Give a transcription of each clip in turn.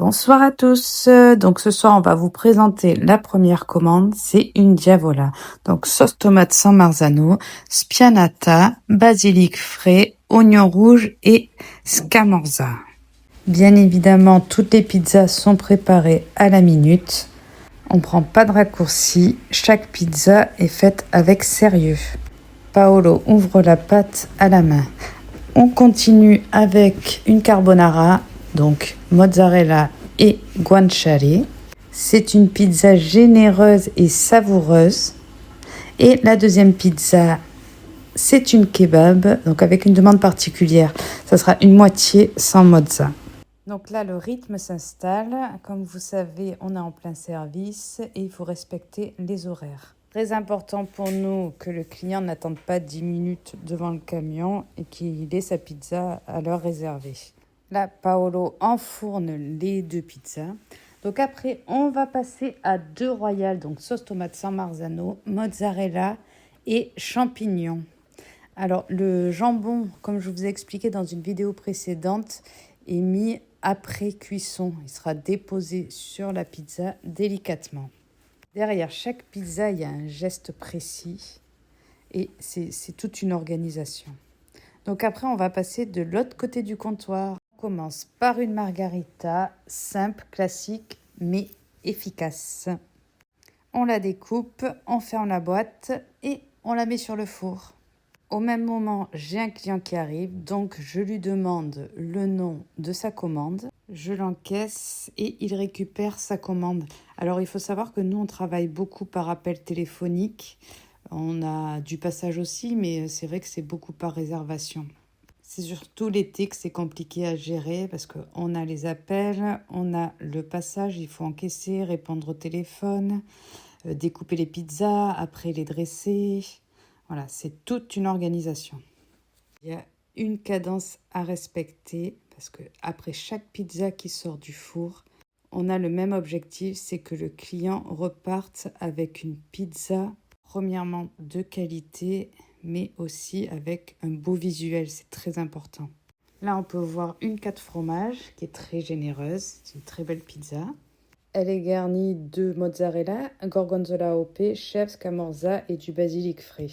Bonsoir à tous. Donc ce soir, on va vous présenter la première commande. C'est une diavola. Donc sauce tomate San Marzano, spianata, basilic frais, oignon rouge et scamorza. Bien évidemment, toutes les pizzas sont préparées à la minute. On prend pas de raccourci. Chaque pizza est faite avec sérieux. Paolo ouvre la pâte à la main. On continue avec une carbonara, donc mozzarella et guanciale. C'est une pizza généreuse et savoureuse. Et la deuxième pizza, c'est une kebab, donc avec une demande particulière. Ça sera une moitié sans mozza. Donc là, le rythme s'installe. Comme vous savez, on est en plein service et il faut respecter les horaires. Très important pour nous que le client n'attende pas 10 minutes devant le camion et qu'il ait sa pizza à l'heure réservée. Là, Paolo enfourne les deux pizzas. Donc après, on va passer à deux royales, donc sauce tomate San Marzano, mozzarella et champignons. Alors, le jambon, comme je vous ai expliqué dans une vidéo précédente, est mis après cuisson. Il sera déposé sur la pizza délicatement. Derrière chaque pizza, il y a un geste précis et c'est toute une organisation. Donc après, on va passer de l'autre côté du comptoir. On commence par une margarita simple, classique, mais efficace. On la découpe, on ferme la boîte et on la met sur le four. Au même moment, j'ai un client qui arrive, donc je lui demande le nom de sa commande. Je l'encaisse et il récupère sa commande. Alors, il faut savoir que nous, on travaille beaucoup par appel téléphonique. On a du passage aussi, mais c'est vrai que c'est beaucoup par réservation. C'est surtout l'été que c'est compliqué à gérer parce qu'on a les appels, on a le passage, il faut encaisser, répondre au téléphone, découper les pizzas, après les dresser. Voilà, c'est toute une organisation. Il y a une cadence à respecter parce que après chaque pizza qui sort du four, on a le même objectif, c'est que le client reparte avec une pizza, premièrement de qualité, mais aussi avec un beau visuel, c'est très important. Là, on peut voir une 4 fromages qui est très généreuse, c'est une très belle pizza. Elle est garnie de mozzarella, gorgonzola AOP, chèvre, scamorza et du basilic frais.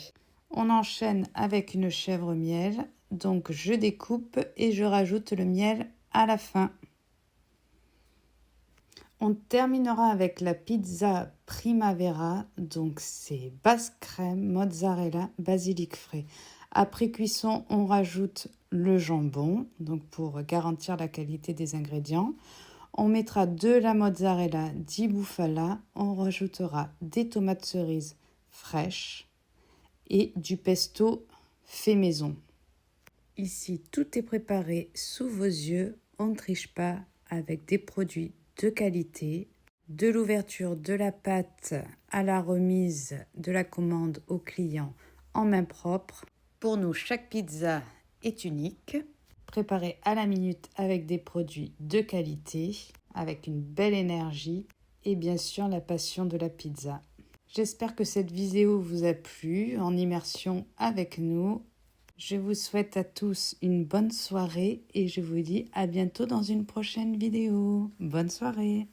On enchaîne avec une chèvre miel, donc je découpe et je rajoute le miel à la fin. On terminera avec la pizza primavera, donc c'est basse crème, mozzarella, basilic frais. Après cuisson, on rajoute le jambon, donc pour garantir la qualité des ingrédients. On mettra de la mozzarella di bufala, on rajoutera des tomates cerises fraîches et du pesto fait maison. Ici, tout est préparé sous vos yeux, on ne triche pas avec des produits de qualité, de l'ouverture de la pâte à la remise de la commande au client en main propre. Pour nous, chaque pizza est unique, préparée à la minute avec des produits de qualité, avec une belle énergie et bien sûr la passion de la pizza. J'espère que cette vidéo vous a plu en immersion avec nous. Je vous souhaite à tous une bonne soirée et je vous dis à bientôt dans une prochaine vidéo. Bonne soirée!